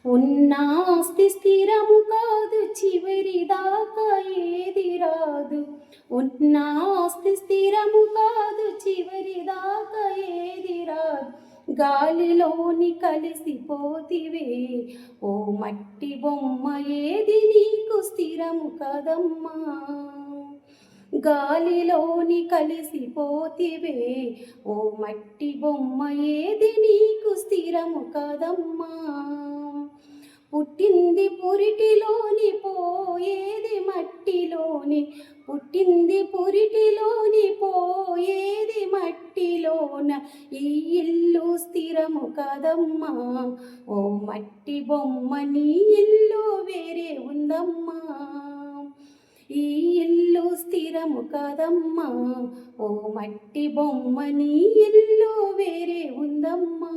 ఉన్నాస్తి స్థిరము కాదు చివరిదాకా ఏది రాదు. ఉన్నాస్తి స్థిరము కాదు చివరిదాకా ఏది రాదు. గాలిలోని కలిసిపోతివే ఓ మట్టి బొమ్మ, ఏది నీకు స్థిరము కదమ్మా. గాలిలోని కలిసిపోతివే ఓ మట్టి బొమ్మ, ఏది నీకు స్థిరము కదమ్మా. పుట్టింది పురిటిలోని పోయేది మట్టిలోని, పుట్టింది పురిటిలోని పోయేది మట్టిలోన, ఈ ఇల్లు స్థిరము కదమ్మా. ఓ మట్టి బొమ్మ నీ ఇల్లు వేరే ఉందమ్మా. ఈ ఇల్లు స్థిరము కదమ్మా. ఓ మట్టి బొమ్మ నీ ఇల్లు వేరే ఉందమ్మా.